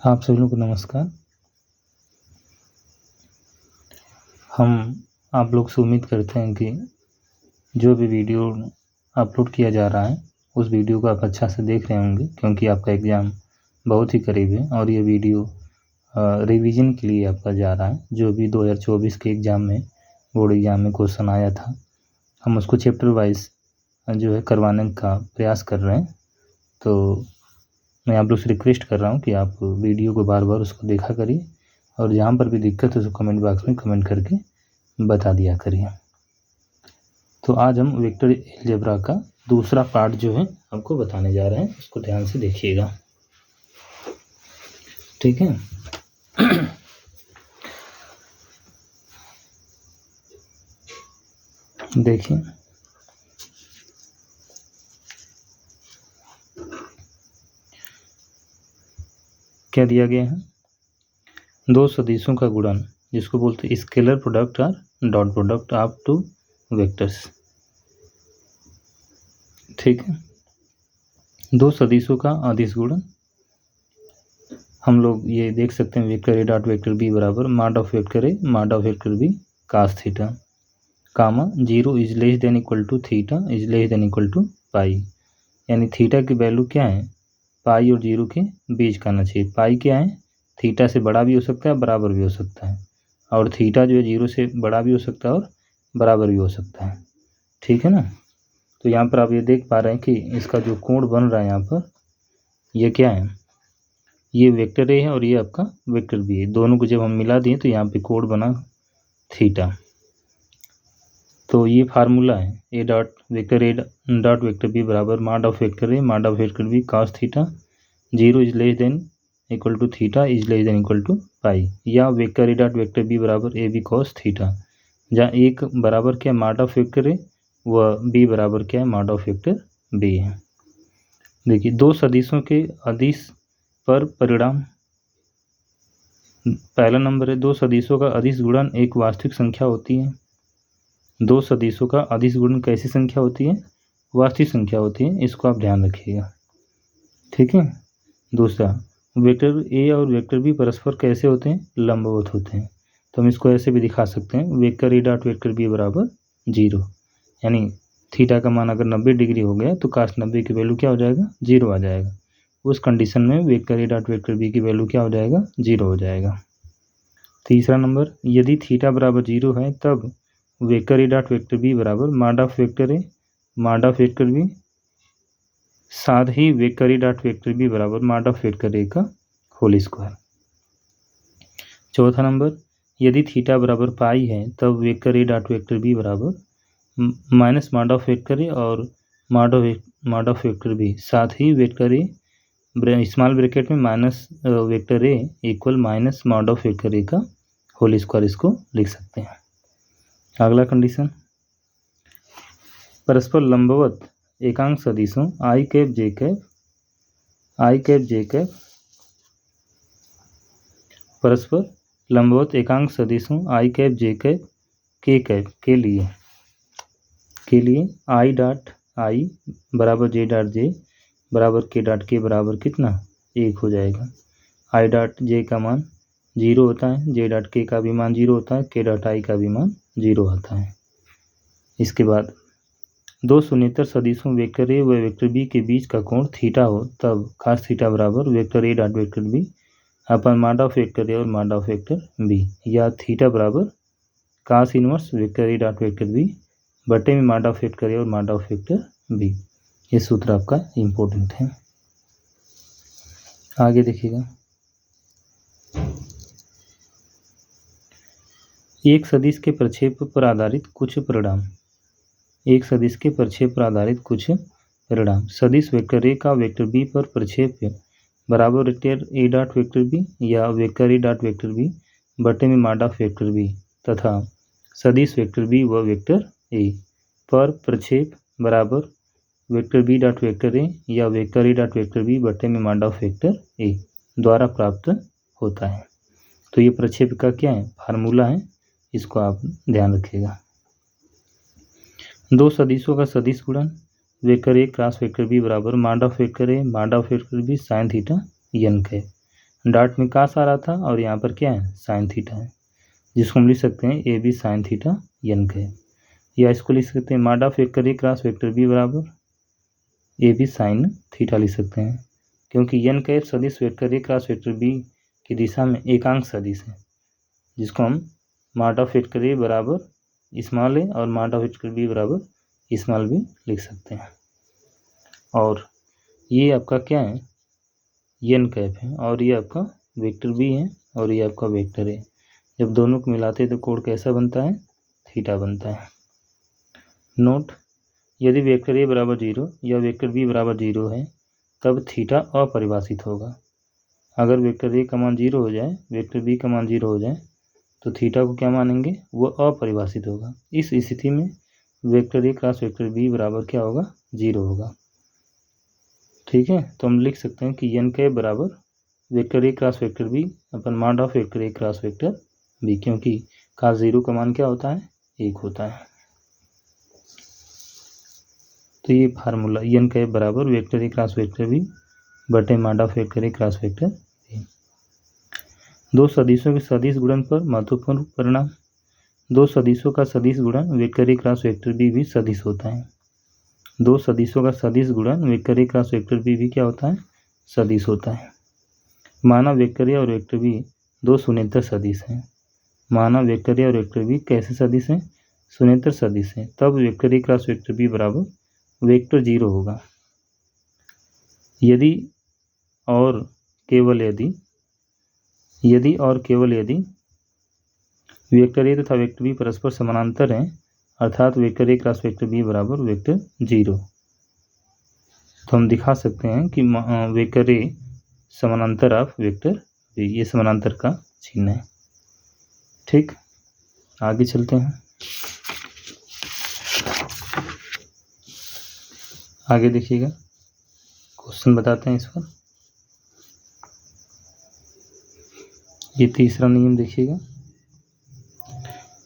आप सभी लोगों को नमस्कार। आप लोग से उम्मीद करते हैं कि जो भी वीडियो अपलोड किया जा रहा है उस वीडियो को आप अच्छा से देख रहे होंगे, क्योंकि आपका एग्ज़ाम बहुत ही करीब है और ये वीडियो रिवीजन के लिए आपका जा रहा है। जो भी 2024 के एग्ज़ाम में, बोर्ड एग्ज़ाम में क्वेश्चन आया था, हम उसको चैप्टर वाइज जो है करवाने का प्रयास कर रहे हैं। तो मैं आप लोग से रिक्वेस्ट कर रहा हूँ कि आप वीडियो को बार बार उसको देखा करिए और जहाँ पर भी दिक्कत है उसको कमेंट बॉक्स में कमेंट करके बता दिया करिए। तो आज हम वेक्टर अलजेब्रा का दूसरा पार्ट जो है आपको बताने जा रहे हैं, उसको ध्यान से देखिएगा, ठीक है। देखिए, क्या दिया गया है, दो सदिशों का गुणन, जिसको बोलते हैं स्केलर प्रोडक्ट और dot product of two vectors, ठीक है। दो सदिशों का अदिश गुणन हम लोग ये देख सकते हैं, vector A dot vector B बराबर mod of vector A mod of vector B cos theta comma 0 is less than equal to theta is less than equal to pi. यानी थीटा की वैल्यू क्या है, पाई और 0 के बीच का आना चाहिए। पाई क्या है, थीटा से बड़ा भी हो सकता है, बराबर भी हो सकता है, और थीटा जो है 0 से बड़ा भी हो सकता है और बराबर भी हो सकता है, ठीक है ना। तो यहाँ पर आप ये देख पा रहे हैं कि इसका जो कोण बन रहा है यहाँ पर, ये क्या है, ये वेक्टर ए है और ये आपका वेक्टर बी है। दोनों को जब हम मिला दिए तो यहाँ पे कोण बना थीटा। तो ये फार्मूला है, ए डॉट वेक्टर बी बराबर mod of vector B cos theta 0 is less than equal to theta is less than equal to pi, या vector A dot vector B बराबर ए बी कॉस थीटा, जहाँ एक बराबर क्या है mod of vector ए व B बराबर क्या है मॉड ऑफ वेक्टर बी है। देखिए, दो सदिशों के अदिश पर परिणाम, पहला नंबर है, दो सदिशों का अदिश गुणन एक वास्तविक संख्या होती है। दो सदिशों का अदिश गुणन कैसी संख्या होती है, वास्तविक संख्या होती है, इसको आप ध्यान रखिएगा, ठीक है। दूसरा, वेक्टर ए और वेक्टर बी परस्पर कैसे होते हैं, लंबवत होते हैं। तो हम इसको ऐसे भी दिखा सकते हैं, vector A dot vector B बराबर 0, यानी थीटा का मान अगर 90 डिग्री हो गया तो कास 90 की वैल्यू क्या हो जाएगा, 0 आ जाएगा। उस कंडीशन में vector A dot vector B की वैल्यू क्या हो जाएगा, 0 हो जाएगा। तीसरा नंबर, यदि थीटा बराबर 0 है तब vector A dot vector B बराबर mod of vector A mod of vector B, साथ ही vector A dot vector B बराबर मॉड ऑफ वेक्टर ए का होल स्क्वायर। चौथा नंबर, यदि थीटा बराबर पाई है तब vector A dot vector B बराबर minus mod of vector A और मॉड ऑफ वेक्टर बी, साथ ही वेक्टर ए स्मॉल ब्रैकेट में minus vector A equal minus mod of vector A का होल स्क्वायर, इसको लिख सकते हैं। अगला कंडीशन, परस्पर लंबवत एकांक सदिशों आई कैप जे कैप परस्पर लंबवत एकांक सदिशों आई कैप जे कैप के लिए आई डॉट आई बराबर जे डॉट जे बराबर के डॉट के बराबर कितना, 1 हो जाएगा। आई डॉट जे का मान 0 होता है, जे डॉट के का भी मान 0 होता है, के डॉट आई का भी मान 0 आता है। इसके बाद, दो शून्येतर सदिशों वेक्टर ए व वेक्टर बी के बीच का कोण थीटा हो तब cos थीटा बराबर vector A dot vector B upon mod of vector A और मॉड ऑफ वेक्टर बी, या थीटा बराबर cos inverse vector A dot vector B बटे में मॉड ऑफ वेक्टर ए और मॉड ऑफ वेक्टर बी। ये सूत्र आपका इम्पोर्टेंट है, आगे देखिएगा। एक सदिश के प्रक्षेप पर आधारित कुछ परिणाम, एक सदिश के प्रक्षेप पर आधारित कुछ परिणाम। सदिश वेक्टर ए का वेक्टर बी पर प्रक्षेप बराबर vector A dot vector B या vector A dot vector B बटे में मॉड ऑफ वेक्टर बी, तथा सदिश वेक्टर बी व वेक्टर ए पर प्रक्षेप बराबर vector B dot vector A या vector A dot vector B बटे में मॉड ऑफ वेक्टर ए द्वारा प्राप्त होता है। तो ये प्रक्षेप का क्या है, फार्मूला है, इसको आप ध्यान रखिएगा। दो सदिशों का सदिश गुणन, vector A cross vector B बराबर mod of vector A mod of vector B sine theta N cap. Dot में कास आ रहा था और यहाँ पर क्या है, साइन थीटा है, जिसको हम लिख सकते हैं A B sine theta N cap, या इसको लिख सकते हैं mod of vector A cross vector B बराबर ए बी साइन थीटा लिख सकते हैं, क्योंकि एन कैप सदिश vector A cross vector B की दिशा में एकांक सदिश है, जिसको हम मॉड ऑफ वेक्टर ए बराबर स्मॉल ए और मॉड ऑफ वेक्टर बी बराबर स्मॉल बी लिख सकते हैं। और ये आपका क्या है, एन कैप है, और ये आपका वेक्टर बी है और ये आपका वेक्टर है। जब दोनों को मिलाते हैं तो कोण कैसा बनता है, थीटा बनता है। नोट, यदि वेक्टर ए बराबर 0 या वेक्टर बी बराबर 0 है तब थीटा अपरिभाषित होगा। अगर वेक्टर ए का मान 0 हो जाए, वेक्टर बी का मान 0 हो जाए तो थीटा को क्या मानेंगे, वो अपरिभाषित होगा। इस स्थिति में vector A cross vector B बराबर क्या होगा, 0 होगा। ठीक है, तो हम लिख सकते हैं कि एन कैप बराबर vector A cross vector B upon mod of vector A cross vector B, क्योंकि cos 0 का मान क्या होता है, 1 होता है। तो ये फार्मूला एन कैप बराबर vector A cross vector B बटे mod of vector A cross vector B. दो सदिशों के सदिश गुणन पर महत्वपूर्ण परिणाम। दो सदिशों का सदिश गुणन vector A cross vector B भी सदिश होता है। दो सदिशों का सदिश गुणन vector A cross vector B भी क्या होता है, सदिश होता है। माना वेक्टर ए और वेक्टर बी दो शून्येतर सदिश हैं। माना वेक्टर ए और वेक्टर बी कैसे सदिश हैं, शून्येतर सदिश हैं, तब vector A cross vector B बराबर वेक्टर 0 होगा। यदि और केवल यदि वेक्टर ए तथा वेक्टर बी परस्पर समानांतर हैं, अर्थात vector A cross vector B बराबर वेक्टर 0, तो हम दिखा सकते हैं कि वेक्टर ए समानांतर ऑफ वेक्टर बी, ये समानांतर का चिन्ह है। ठीक, आगे चलते हैं। आगे देखिएगा, क्वेश्चन बताते हैं इस पर। ये तीसरा नियम देखिएगा,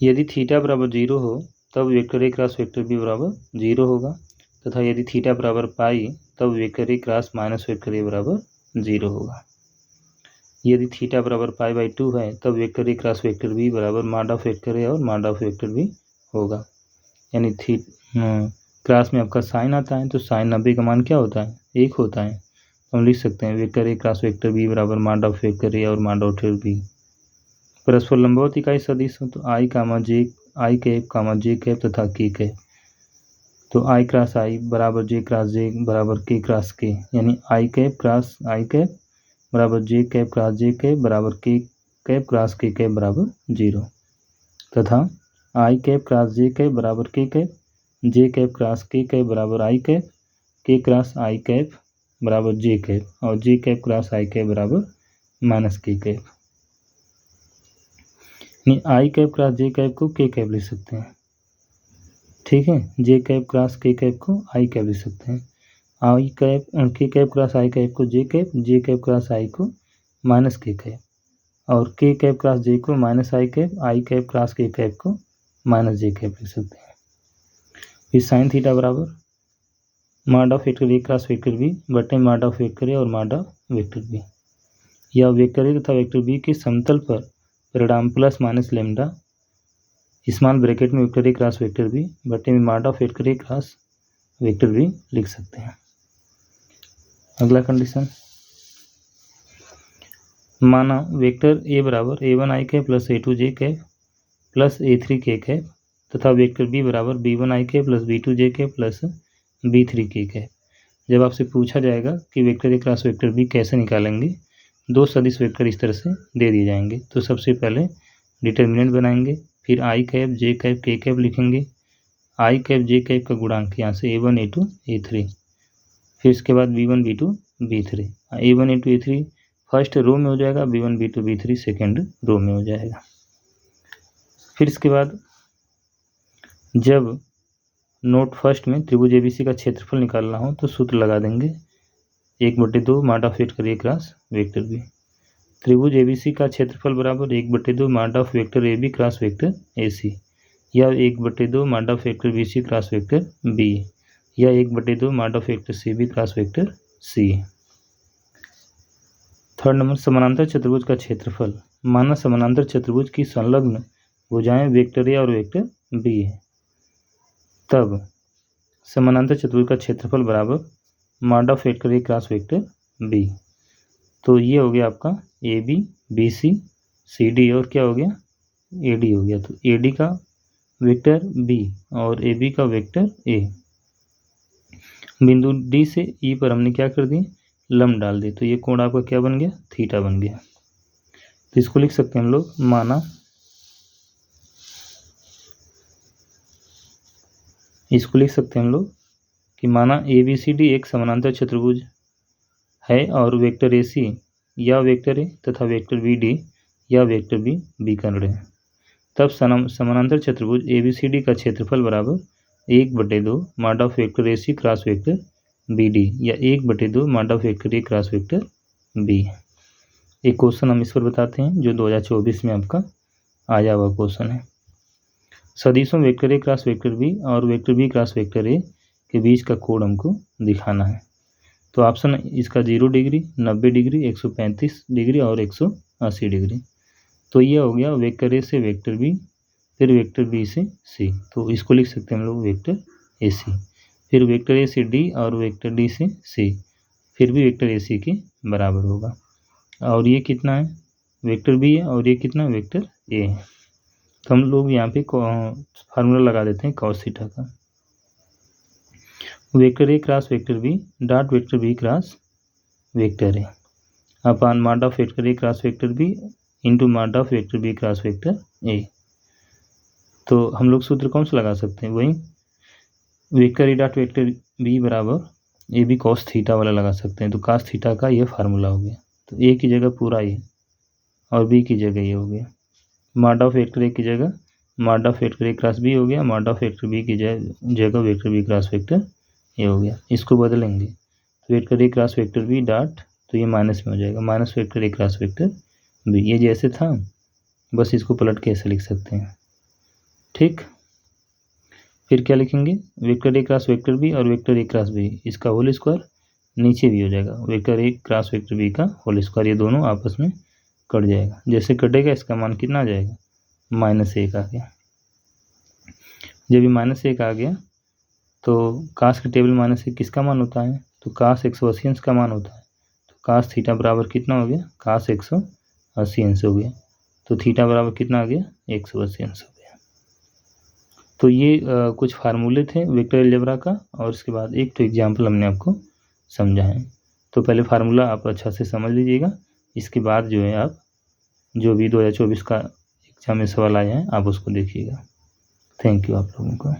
यदि थीटा बराबर 0 हो तब vector A cross vector B बराबर 0 होगा, तथा यदि थीटा बराबर पाई तब vector A cross minus vector A बराबर 0 होगा। यदि थीटा बराबर पाई बाई 2 है तब vector A cross vector B बराबर मॉड ऑफ वेक्टर ए और मॉड ऑफ वेक्टर बी होगा। यानी क्रॉस में आपका साइन आता है तो साइन 90 का मान क्या होता है, 1 होता है। तो हम लिख सकते हैं vector A cross vector B बराबर मॉड ऑफ वेक्टर ए और मॉड ऑफ वेक्टर बी। परस्पर लंबवत इकाई सदिश हो तो आई कैप जे कैप तथा के कैप, तो आई क्रॉस आई बराबर जे क्रॉस जे बराबर के क्रॉस के, यानी आई कैप क्रॉस आई कैप बराबर जे कैप क्रॉस जे कैप बराबर के कैप क्रॉस के कैप बराबर 0, तथा आई कैप क्रॉस जे कैप बराबर के कैप, जे कैप क्रॉस के कैप बराबर आई कैप, के क्रॉस आई कैप बराबर जे कैप, और जे कैप क्रॉस आई कैप बराबर माइनस के कैप। यानी आई कैप क्रॉस जे कैप को के कैप लिख सकते हैं। ठीक है, जे कैप क्रॉस के कैप को आई कैप लिख सकते हैं। आई कैप के कैप क्रॉस आई कैप को जे कैप क्रॉस आई को माइनस के कैप, और के कैप क्रॉस जे को minus I cap cross K cap को माइनस जे कैप लिख सकते हैं। फिर साइन थीटा बराबर mod of vector A cross vector B बटे मॉड ऑफ वेक्टर ए और मॉड ऑफ वेक्टर बी, या वेक्टर ए तथा वेक्टर बी के समतल पर परिणाम plus minus lambda small bracket में vector A cross vector B बटे में mod of vector A cross vector B लिख सकते हैं। अगला कंडीशन, माना वेक्टर ए बराबर a1 i cap plus a2 j cap plus a3 k cap तथा वेक्टर बी बराबर b1 i cap plus b2 j cap plus b3 k cap. जब आपसे पूछा जाएगा कि vector A cross vector B कैसे निकालेंगे, दो सदिश वेक्टर इस तरह से दे दिए जाएंगे, तो सबसे पहले डिटर्मिनेंट बनाएंगे, फिर आई कैप जे कैप के कैप लिखेंगे, आई कैप जे कैप का गुणांक यहाँ से a1 a2 a3, फिर इसके बाद b1 b2 b3, a1 a2 a3 first row में हो जाएगा, b1 b2 b3 second row में हो जाएगा। फिर इसके बाद जब नोट फर्स्ट में त्रिभुज एबीसी का क्षेत्रफल निकालना हो तो सूत्र लगा देंगे 1/2 mod of vector A cross vector B. त्रिभुज एबीसी का क्षेत्रफल बराबर 1/2 mod of vector A B cross vector A C, या 1/2 mod of vector B C cross vector B, या 1/2 mod of vector C B cross vector C. Third number, समानांतर चतुर्भुज का क्षेत्रफल। माना समानांतर चतुर्भुज की संलग्न भुजाएं वेक्टर ए और वेक्टर बी है, तब समानांतर चतुर्भुज का क्षेत्रफल बराबर mod of vector A cross vector B. तो ये हो गया आपका A B, B C, C D और क्या हो गया ए डी हो गया। तो ए डी का वेक्टर बी और ए बी का वेक्टर ए। बिंदु डी से ई पर हमने क्या कर दिए, लंब डाल दिए, तो ये कोण आपका क्या बन गया, थीटा बन गया। तो इसको लिख सकते हैं हम लोग, माना इसको लिख सकते हैं हम लोग कि माना ए बी सी डी एक समानांतर चतुर्भुज है और वेक्टर ए सी या वेक्टर ए तथा वेक्टर बी डी या वेक्टर बी विकर्ण है, तब समानांतर चतुर्भुज ए बी सी डी का क्षेत्रफल बराबर 1/2 mod of vector A C cross vector B D या 1/2 mod of vector A cross vector B. एक क्वेश्चन हम इस पर बताते हैं जो 2024 में आपका आया हुआ क्वेश्चन है। सदिशों vector A cross vector B और vector B cross vector A के बीच का कोण हमको दिखाना है। तो ऑप्शन इसका 0 डिग्री, 90 डिग्री, 135 डिग्री और 180 डिग्री। तो ये हो गया वेक्टर ए से वेक्टर बी, फिर वेक्टर बी से सी, तो इसको लिख सकते हैं हम लोग वेक्टर ए सी, फिर वेक्टर ए से डी और वेक्टर डी से सी, फिर भी वेक्टर ए सी के बराबर होगा। और ये कितना है, वेक्टर बी है और ये कितना वेक्टर ए है। तो हम लोग यहाँ पे फार्मूला लगा देते हैं कॉस थीटा का। Vector A cross vector B dot vector B cross vector A upon mod of vector A cross vector B into mod of vector B cross vector A. तो हम लोग सूत्र कौन सा लगा सकते हैं, वही vector A dot vector B बराबर ए बी कॉस थीटा वाला लगा सकते हैं। तो कॉस थीटा का ये फार्मूला हो गया। तो ए की जगह पूरा ये और बी की जगह ये हो गया, मॉड ऑफ वेक्टर ए की जगह mod of vector A cross B हो गया, मॉड ऑफ वेक्टर बी की जगह वेक्टर बी क्रॉस वेक्टर ये हो गया। इसको बदलेंगे तो vector A cross vector B dot, तो ये माइनस में हो जाएगा, minus vector A cross vector B. ये जैसे था बस इसको पलट के ऐसे लिख सकते हैं, ठीक। फिर क्या लिखेंगे, vector A cross vector B और वेक्टर ए क्रॉस बी, इसका होल स्क्वायर नीचे भी हो जाएगा, vector A cross vector B का होल स्क्वायर, ये दोनों आपस में कट जाएगा। जैसे कटेगा इसका मान कितना आ जाएगा, -1 आ गया। जब ये -1 आ गया तो कास के टेबल -1 किसका मान होता है, तो कास 180 अंश का मान होता है। तो कास थीटा बराबर कितना हो गया, कास 180 अंश हो गया। तो थीटा बराबर कितना आ गया, 180 अंश हो गया। तो ये कुछ फार्मूले थे वेक्टर अलजेब्रा का, और उसके बाद एक तो एग्जाम्पल हमने आपको समझाएं। तो पहले फार्मूला आप अच्छा से समझ लीजिएगा, इसके बाद जो है आप जो भी 2024 का एग्जाम में सवाल आए हैं आप उसको देखिएगा। थैंक यू आप लोगों को।